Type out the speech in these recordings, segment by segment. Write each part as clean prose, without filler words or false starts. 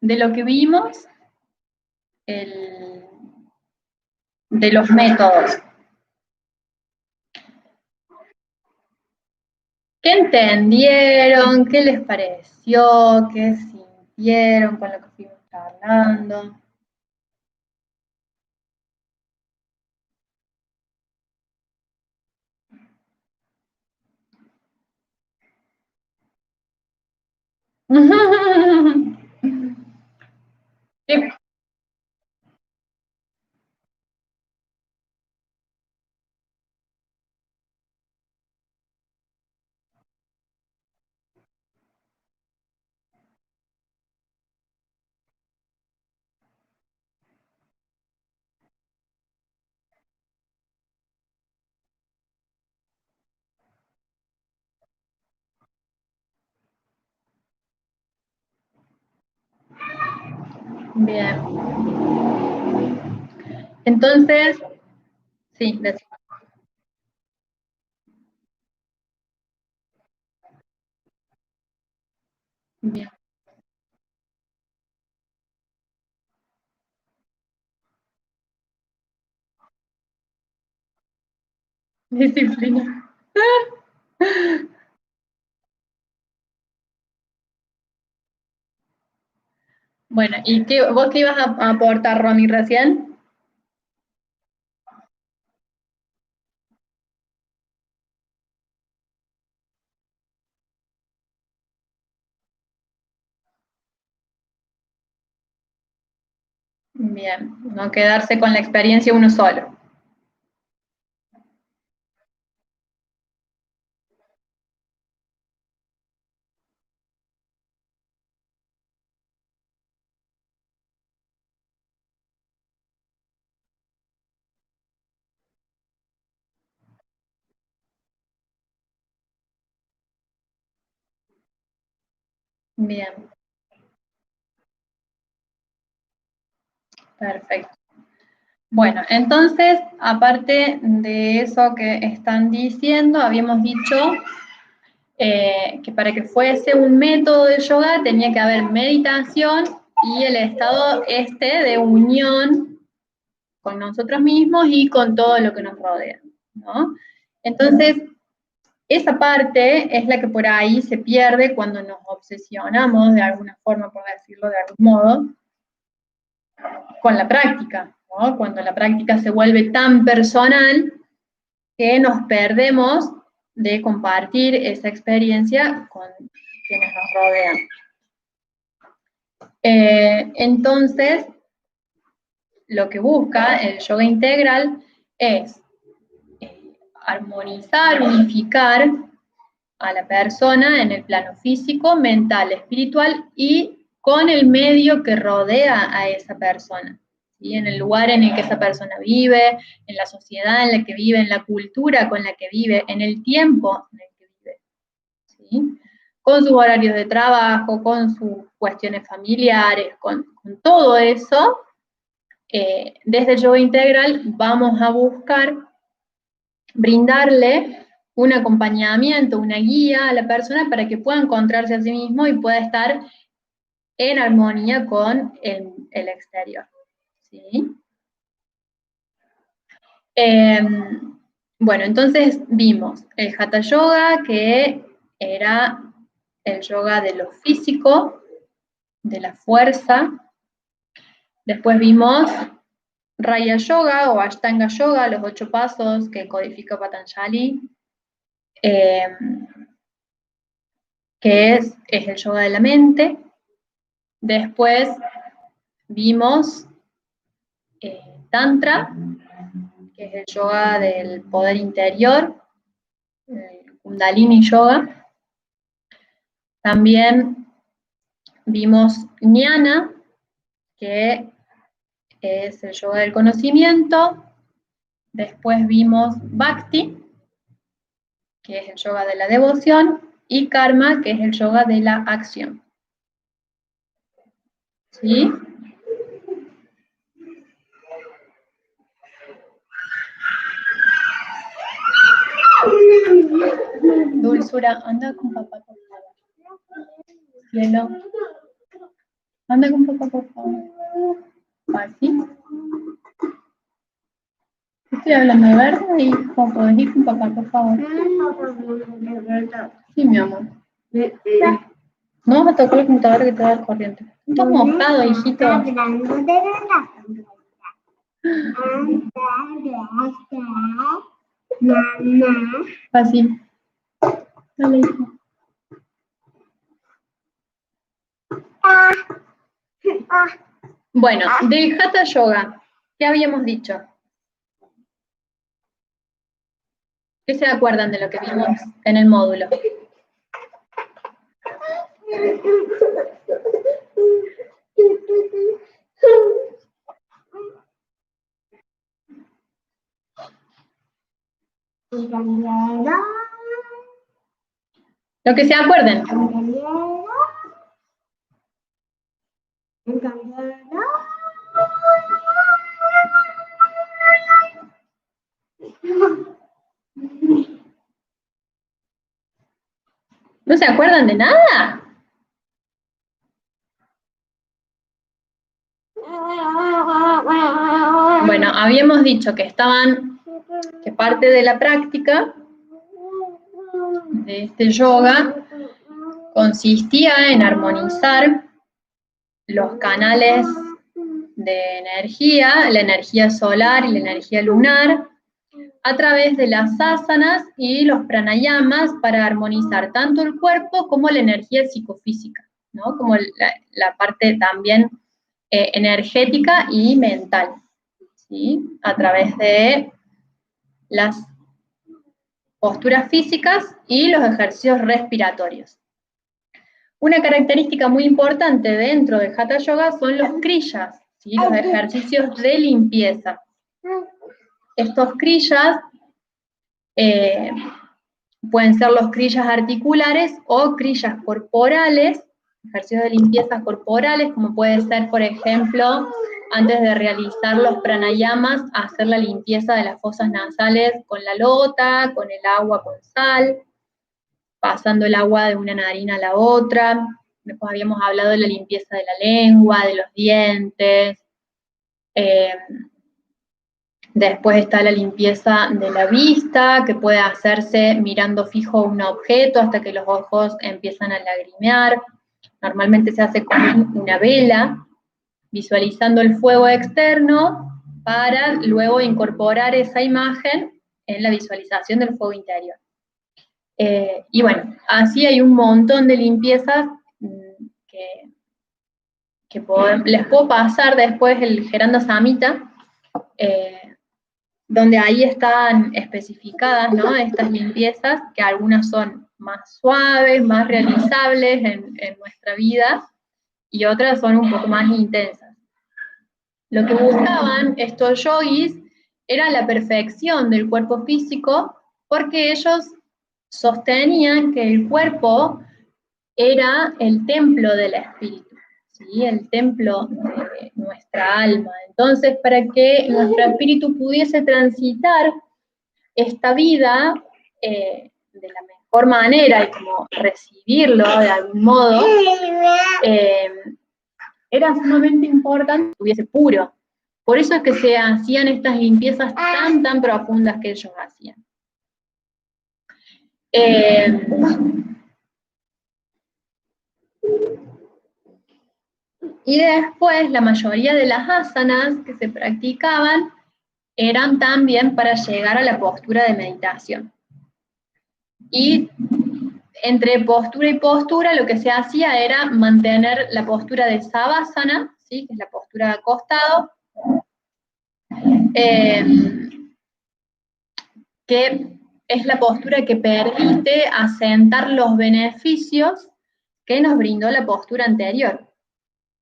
de lo que vimos, de los métodos. ¿Qué entendieron? ¿Qué les pareció? ¿Qué sintieron con lo que fuimos hablando? Bien. Entonces, sí, bien. Disciplina. Bueno, ¿y vos qué ibas a aportar, Romy, recién? Bien, no quedarse con la experiencia uno solo. Bien, perfecto. Bueno, entonces, aparte de eso que están diciendo, habíamos dicho que para que fuese un método de yoga tenía que haber meditación y el estado de unión con nosotros mismos y con todo lo que nos rodea, ¿no? Entonces, esa parte es la que por ahí se pierde cuando nos obsesionamos de alguna forma, por decirlo de algún modo, con la práctica, ¿no? Cuando la práctica se vuelve tan personal que nos perdemos de compartir esa experiencia con quienes nos rodean. Entonces, lo que busca el yoga integral es armonizar, unificar a la persona en el plano físico, mental, espiritual y con el medio que rodea a esa persona. ¿Sí? En el lugar en el que esa persona vive, en la sociedad en la que vive, en la cultura con la que vive, en el tiempo en el que vive. ¿Sí? Con sus horarios de trabajo, con sus cuestiones familiares, con todo eso, desde el yoga integral vamos a buscar brindarle un acompañamiento, una guía a la persona para que pueda encontrarse a sí mismo y pueda estar en armonía con el exterior. ¿Sí? Eh, bueno, entonces vimos el Hatha Yoga, que era el yoga de lo físico, de la fuerza. Después vimos Raya Yoga o Ashtanga Yoga, los 8 pasos que codifica Patanjali, eh, que es el yoga de la mente. Después vimos Tantra, que es el yoga del poder interior, el Kundalini Yoga. También vimos Jnana, que es el yoga del conocimiento. Después vimos Bhakti, que es el yoga de la devoción. Y Karma, que es el yoga de la acción. ¿Sí? Dulzura, anda con papá, por favor. Cielo. Anda con papá, por favor. Así. Estoy hablando de verdad y ¿cómo podés ir con papá, por favor? Sí, mi amor. No vas a tocar la computadora que te va a dar corriente. Estás mojado, hijito. Así. Dale, hijo. Bueno, del Hatha Yoga, ¿qué habíamos dicho? ¿Qué se acuerdan de lo que vimos en el módulo? Lo que se acuerden. ¿No se acuerdan de nada? Bueno, habíamos dicho que que parte de la práctica de este yoga consistía en armonizar los canales de energía, la energía solar y la energía lunar, a través de las asanas y los pranayamas para armonizar tanto el cuerpo como la energía psicofísica, ¿no? Como la parte también energética y mental, ¿sí? A través de las posturas físicas y los ejercicios respiratorios. Una característica muy importante dentro del Hatha Yoga son los kriyas, ¿sí? Los ejercicios de limpieza. Estos kriyas pueden ser los kriyas articulares o kriyas corporales, ejercicios de limpieza corporales, como puede ser, por ejemplo, antes de realizar los pranayamas, hacer la limpieza de las fosas nasales con la lota, con el agua con sal, pasando el agua de una narina a la otra. Después habíamos hablado de la limpieza de la lengua, de los dientes. Después está la limpieza de la vista, que puede hacerse mirando fijo un objeto hasta que los ojos empiezan a lagrimear. Normalmente se hace con una vela, visualizando el fuego externo para luego incorporar esa imagen en la visualización del fuego interior. Y bueno, así hay un montón de limpiezas que les puedo pasar después el Gerando Samhita, donde ahí están especificadas, ¿no? Estas limpiezas, que algunas son más suaves, más realizables en nuestra vida, y otras son un poco más intensas. Lo que buscaban estos yogis era la perfección del cuerpo físico, porque ellos sostenían que el cuerpo era el templo del espíritu, ¿sí? El templo de nuestra alma. Entonces, para que nuestro espíritu pudiese transitar esta vida de la mejor manera y como recibirlo de algún modo, era sumamente importante que estuviese puro. Por eso es que se hacían estas limpiezas tan profundas que ellos hacían. Y después, la mayoría de las asanas que se practicaban eran también para llegar a la postura de meditación. Y entre postura y postura lo que se hacía era mantener la postura de Savasana, ¿sí? Que es la postura de acostado, que es la postura que permite asentar los beneficios que nos brindó la postura anterior.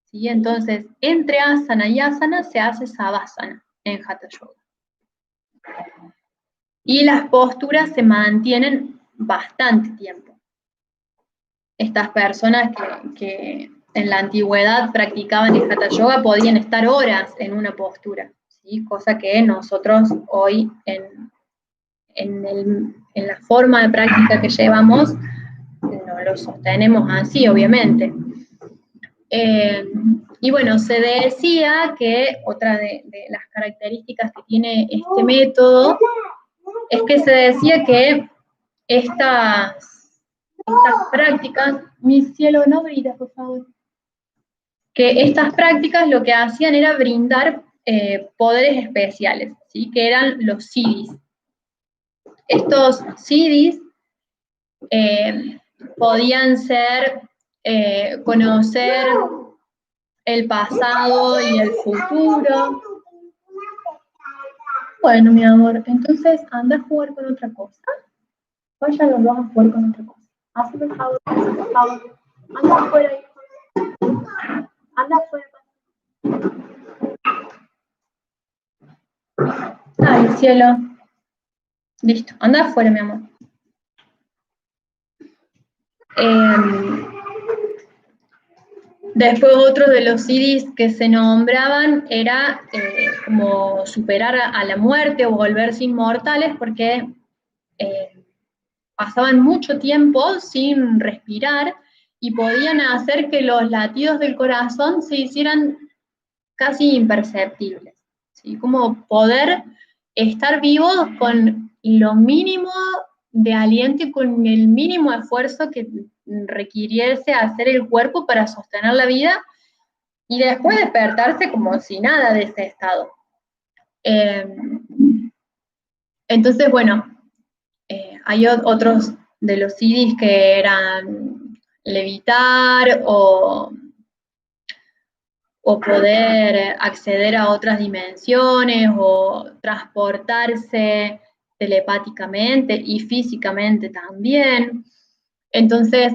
¿Sí? Entonces, entre asana y asana se hace Savasana en Hatha Yoga. Y las posturas se mantienen bastante tiempo. Estas personas que en la antigüedad practicaban el Hatha Yoga podían estar horas en una postura, ¿sí? Cosa que nosotros hoy en la forma de práctica que llevamos no lo sostenemos así, obviamente. Y bueno, se decía que otra de las características que tiene este método es que se decía que estas prácticas, mi cielo, no grites, por favor, que estas prácticas lo que hacían era brindar poderes especiales, ¿sí? Que eran los siddhis. Estos siddhis podían ser conocer el pasado y el futuro. Bueno, mi amor, entonces anda a jugar con otra cosa. Vayan los dos a jugar con otra cosa. Hazme el favor, por favor. Anda afuera, hijo. Anda afuera. Ay, cielo. Listo, anda afuera, mi amor. Después otro de los CDs que se nombraban era como superar a la muerte o volverse inmortales porque pasaban mucho tiempo sin respirar y podían hacer que los latidos del corazón se hicieran casi imperceptibles, ¿sí? Como poder estar vivos con lo mínimo de aliento y con el mínimo esfuerzo que requiriese hacer el cuerpo para sostener la vida y después despertarse como si nada de ese estado. Entonces, bueno, hay otros de los CDs que eran levitar o poder acceder a otras dimensiones o transportarse telepáticamente y físicamente también. Entonces,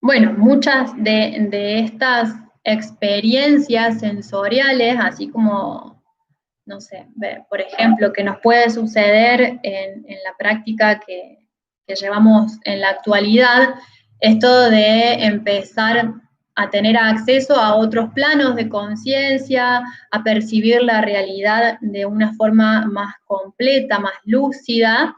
bueno, muchas de estas experiencias sensoriales, así como, no sé, por ejemplo, que nos puede suceder en la práctica que llevamos en la actualidad, esto de empezar a tener acceso a otros planos de conciencia, a percibir la realidad de una forma más completa, más lúcida,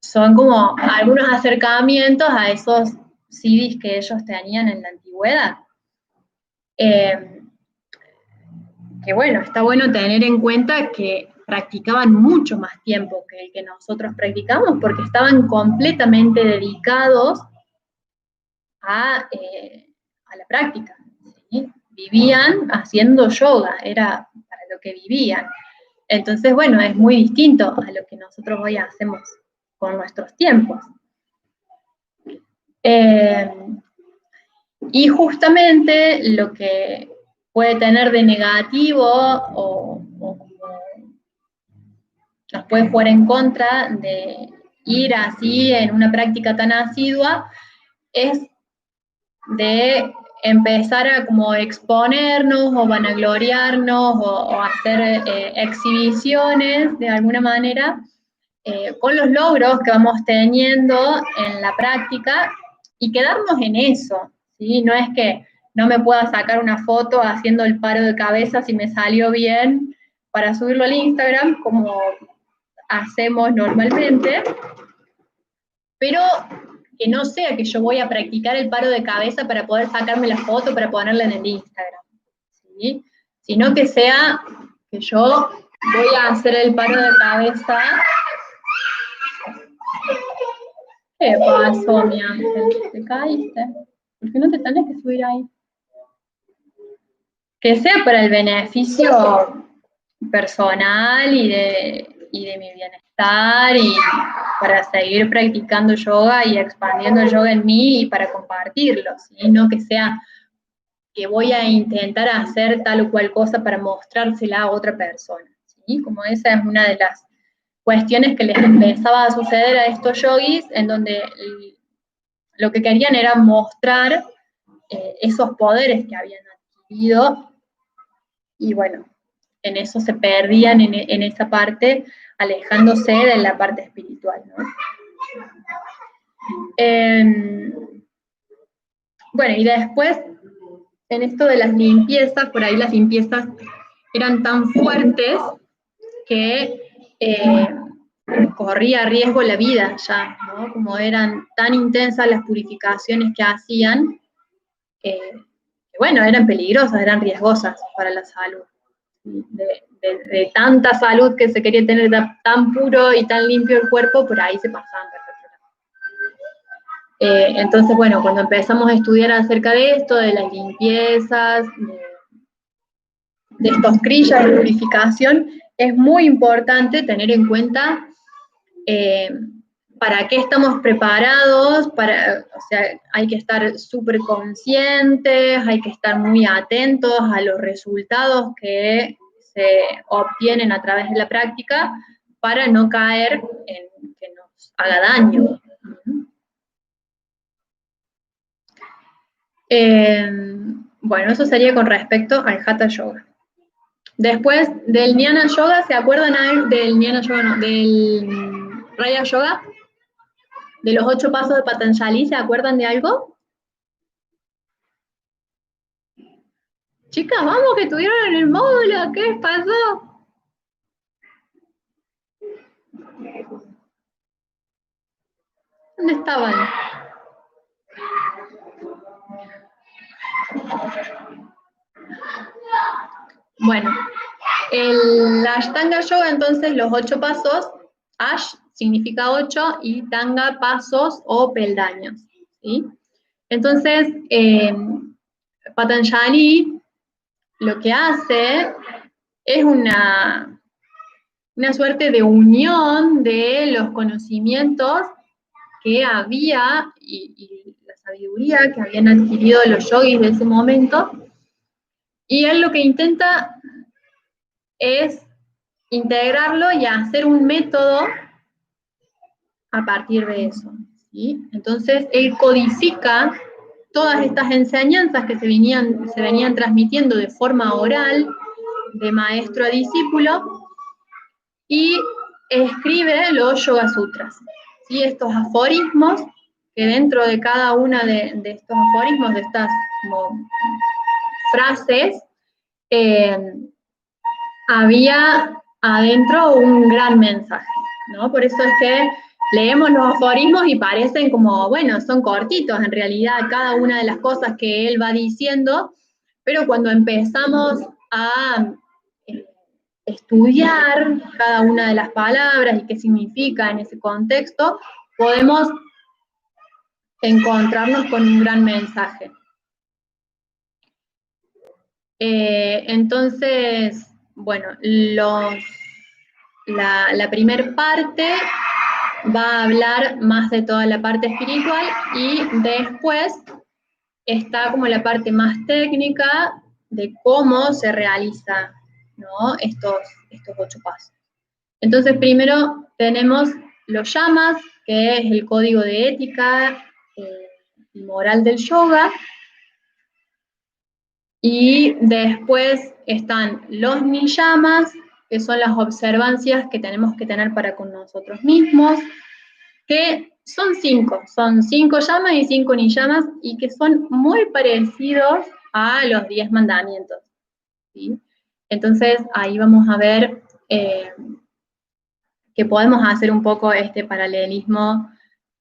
son como algunos acercamientos a esos CDs que ellos tenían en la antigüedad. Que bueno, está bueno tener en cuenta que practicaban mucho más tiempo que el que nosotros practicamos, porque estaban completamente dedicados a la práctica, ¿sí? Vivían haciendo yoga, era para lo que vivían. Entonces, bueno, es muy distinto a lo que nosotros hoy hacemos con nuestros tiempos. Y justamente lo que puede tener de negativo o nos puede jugar en contra de ir así en una práctica tan asidua es de empezar a como exponernos o vanagloriarnos o hacer exhibiciones de alguna manera con los logros que vamos teniendo en la práctica y quedarnos en eso, ¿sí? No es que no me pueda sacar una foto haciendo el paro de cabeza si me salió bien para subirlo al Instagram, como hacemos normalmente, pero que no sea que yo voy a practicar el paro de cabeza para poder sacarme la foto para ponerla en el Instagram, ¿sí? Sino que sea que yo voy a hacer el paro de cabeza. ¿Qué pasó, mi ángel? ¿Te caíste? ¿Por qué no te tenés que subir ahí? Que sea para el beneficio personal y de mi bienestar y para seguir practicando yoga y expandiendo el yoga en mí y para compartirlo, ¿sí? No que sea que voy a intentar hacer tal o cual cosa para mostrársela a otra persona, ¿sí? Como esa es una de las cuestiones que les empezaba a suceder a estos yogis, en donde lo que querían era mostrar esos poderes que habían adquirido y bueno, en eso se perdían en esa parte, alejándose de la parte espiritual, ¿no? Bueno, y después, en esto de las limpiezas, por ahí las limpiezas eran tan fuertes que corría riesgo la vida ya, ¿no? Como eran tan intensas las purificaciones que hacían, que bueno, eran peligrosas, eran riesgosas para la salud. De tanta salud que se quería tener tan puro y tan limpio el cuerpo, por ahí se pasaban perfectamente. Entonces, bueno, cuando empezamos a estudiar acerca de esto, de las limpiezas, de estos crillas de purificación, es muy importante tener en cuenta para qué estamos preparados, o sea, hay que estar súper conscientes, hay que estar muy atentos a los resultados que se obtienen a través de la práctica para no caer en que nos haga daño. Bueno, eso sería con respecto al Hatha Yoga. Después del Jnana Yoga, ¿se acuerdan del Jnana Yoga? No, del Raya Yoga, de los 8 pasos de Patanjali, ¿se acuerdan de algo? Chicas, vamos, que estuvieron en el módulo, ¿qué les pasó? ¿Dónde estaban? Bueno, el Ashtanga Yoga, entonces, los 8 pasos, Ash significa 8 y Tanga, pasos o peldaños, ¿sí? Entonces, Patanjali lo que hace es una suerte de unión de los conocimientos que había y la sabiduría que habían adquirido los yogis de ese momento, y él lo que intenta es integrarlo y hacer un método a partir de eso, ¿sí? Entonces, él codifica todas estas enseñanzas que se venían transmitiendo de forma oral, de maestro a discípulo, y escribe los Yoga Sutras, ¿sí? Estos aforismos, que dentro de cada una de estos aforismos, de estas como frases, había adentro un gran mensaje, ¿no? Por eso es que leemos los aforismos y parecen como, bueno, son cortitos en realidad cada una de las cosas que él va diciendo, pero cuando empezamos a estudiar cada una de las palabras y qué significa en ese contexto, podemos encontrarnos con un gran mensaje. Entonces, bueno, la primer parte va a hablar más de toda la parte espiritual y después está como la parte más técnica de cómo se realiza, ¿no? estos 8 pasos. Entonces, primero tenemos los yamas, que es el código de ética y moral del yoga, y después están los niyamas, que son las observancias que tenemos que tener para con nosotros mismos, que son 5 yamas y 5 niyamas, y que son muy parecidos a los 10 mandamientos, ¿sí? Entonces, ahí vamos a ver que podemos hacer un poco este paralelismo,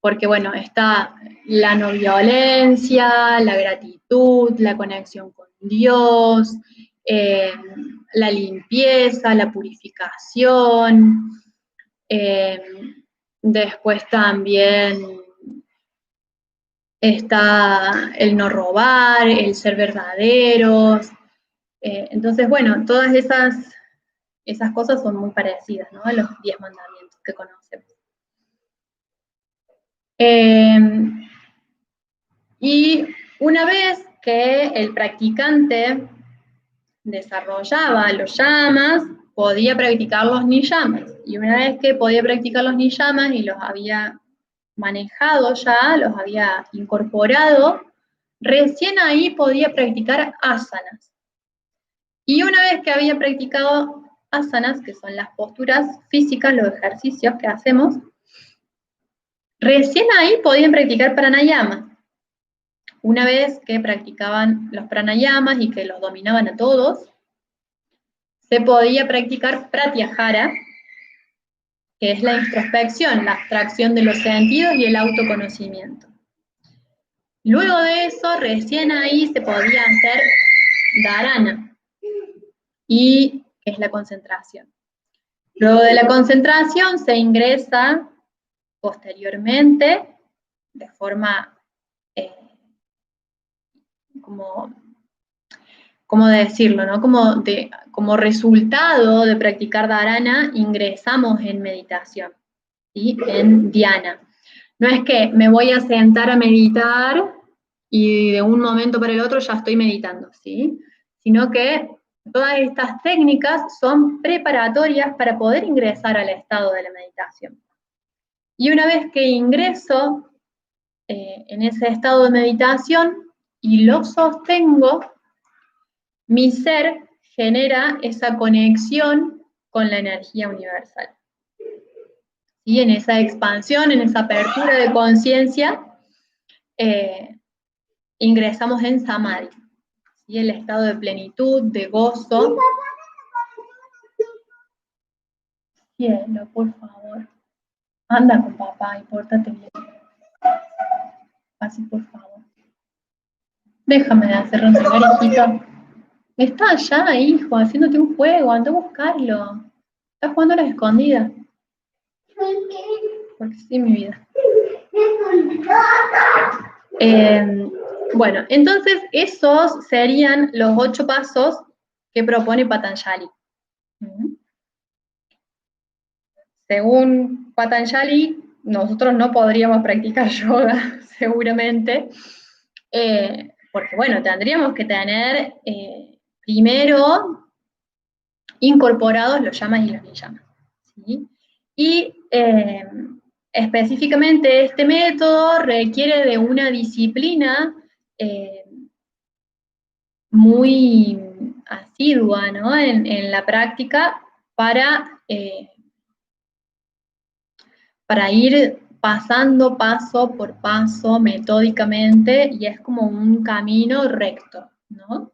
porque bueno, está la no violencia, la gratitud, la conexión con Dios, la limpieza, la purificación, después también está el no robar, el ser verdaderos. Entonces, bueno, todas esas cosas son muy parecidas, ¿no? A los 10 mandamientos que conocemos. Y una vez que el practicante desarrollaba los yamas, podía practicar los niyamas. Y una vez que podía practicar los niyamas y los había manejado ya, los había incorporado, recién ahí podía practicar asanas. Y una vez que había practicado asanas, que son las posturas físicas, los ejercicios que hacemos, recién ahí podían practicar pranayama. Una vez que practicaban los pranayamas y que los dominaban a todos, se podía practicar pratyahara, que es la introspección, la abstracción de los sentidos y el autoconocimiento. Luego de eso, recién ahí se podía hacer dharana, y que es la concentración. Luego de la concentración se ingresa posteriormente, de forma, ¿cómo decirlo, no? Como resultado de practicar dharana, ingresamos en meditación, ¿sí? En dhyana. No es que me voy a sentar a meditar y de un momento para el otro ya estoy meditando, ¿sí? Sino que todas estas técnicas son preparatorias para poder ingresar al estado de la meditación. Y una vez que ingreso en ese estado de meditación y lo sostengo, mi ser genera esa conexión con la energía universal. ¿Sí? En esa expansión, en esa apertura de conciencia, ingresamos en samadhi, ¿sí? El estado de plenitud, de gozo. Cielo, por favor, anda con papá y pórtate bien. Así, por favor. Déjame de hacer ronronear, hijito. Está allá, hijo, haciéndote un juego, anda a buscarlo. Estás jugando a las escondidas. ¿Por qué? Porque sí, mi vida. Bueno, entonces esos serían los 8 pasos que propone Patanjali. Según Patanjali, nosotros no podríamos practicar yoga, seguramente, porque, bueno, tendríamos que tener primero incorporados los yamas y los niyamas, ¿sí? Y específicamente este método requiere de una disciplina muy asidua, ¿no? En la práctica para ir pasando paso por paso, metódicamente, y es como un camino recto, ¿no?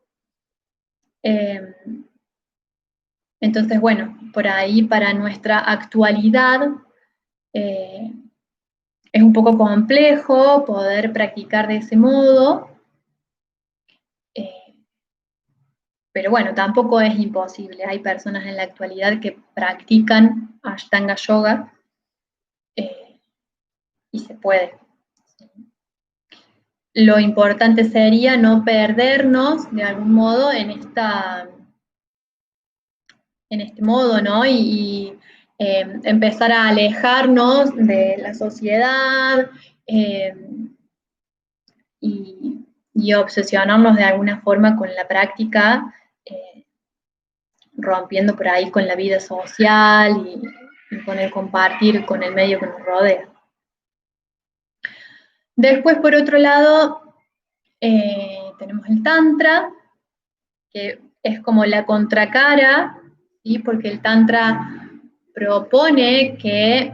Entonces, bueno, por ahí para nuestra actualidad es un poco complejo poder practicar de ese modo, pero bueno, tampoco es imposible. Hay personas en la actualidad que practican Ashtanga Yoga y se puede. Lo importante sería no perdernos de algún modo en este modo, ¿no? Y empezar a alejarnos de la sociedad y obsesionarnos de alguna forma con la práctica, rompiendo por ahí con la vida social y con el compartir con el medio que nos rodea. Después, por otro lado, tenemos el Tantra, que es como la contracara, ¿sí? Porque el Tantra propone que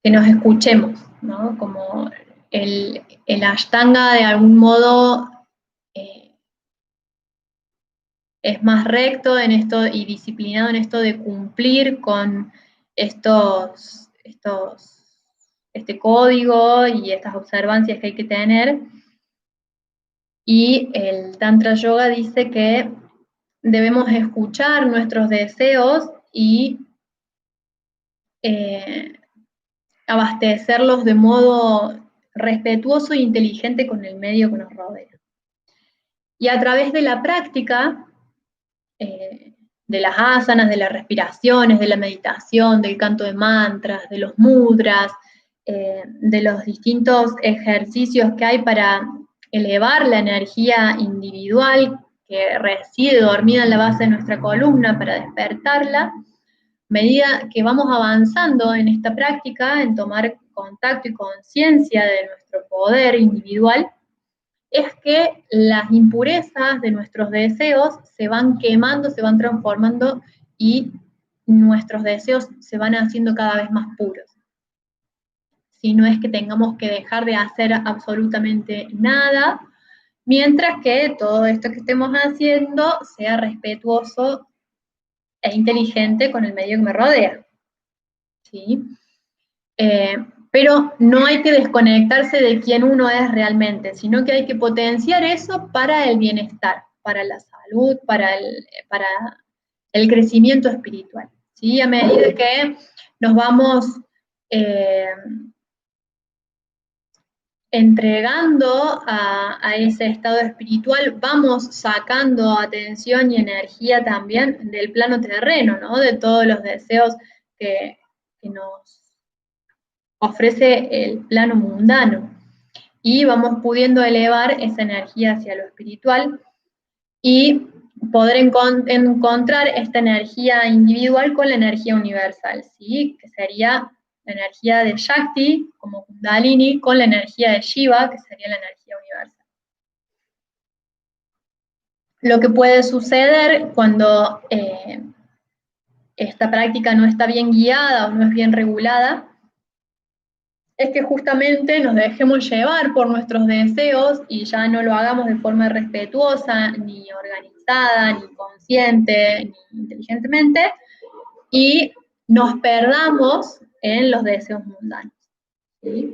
nos escuchemos, ¿no? Como el Ashtanga de algún modo es más recto en esto y disciplinado en esto de cumplir con este código y estas observancias que hay que tener. Y el Tantra Yoga dice que debemos escuchar nuestros deseos y abastecerlos de modo respetuoso e inteligente con el medio que nos rodea. Y a través de la práctica, de las asanas, de las respiraciones, de la meditación, del canto de mantras, de los mudras, de los distintos ejercicios que hay para elevar la energía individual que reside dormida en la base de nuestra columna para despertarla, a medida que vamos avanzando en esta práctica, en tomar contacto y conciencia de nuestro poder individual, es que las impurezas de nuestros deseos se van quemando, se van transformando y nuestros deseos se van haciendo cada vez más puros. Si no es que tengamos que dejar de hacer absolutamente nada, mientras que todo esto que estemos haciendo sea respetuoso e inteligente con el medio que me rodea. ¿Sí? Pero no hay que desconectarse de quién uno es realmente, sino que hay que potenciar eso para el bienestar, para la salud, para el crecimiento espiritual. ¿Sí? A medida que nos vamos entregando a ese estado espiritual, vamos sacando atención y energía también del plano terreno, ¿no? De todos los deseos que nos ofrece el plano mundano. Y vamos pudiendo elevar esa energía hacia lo espiritual y poder encontrar esta energía individual con la energía universal, ¿sí? Que sería la energía de Shakti, como Kundalini, con la energía de Shiva, que sería la energía universal. Lo que puede suceder cuando esta práctica no está bien guiada o no es bien regulada, es que justamente nos dejemos llevar por nuestros deseos y ya no lo hagamos de forma respetuosa, ni organizada, ni consciente, ni inteligentemente, y nos perdamos en los deseos mundanos. ¿Sí?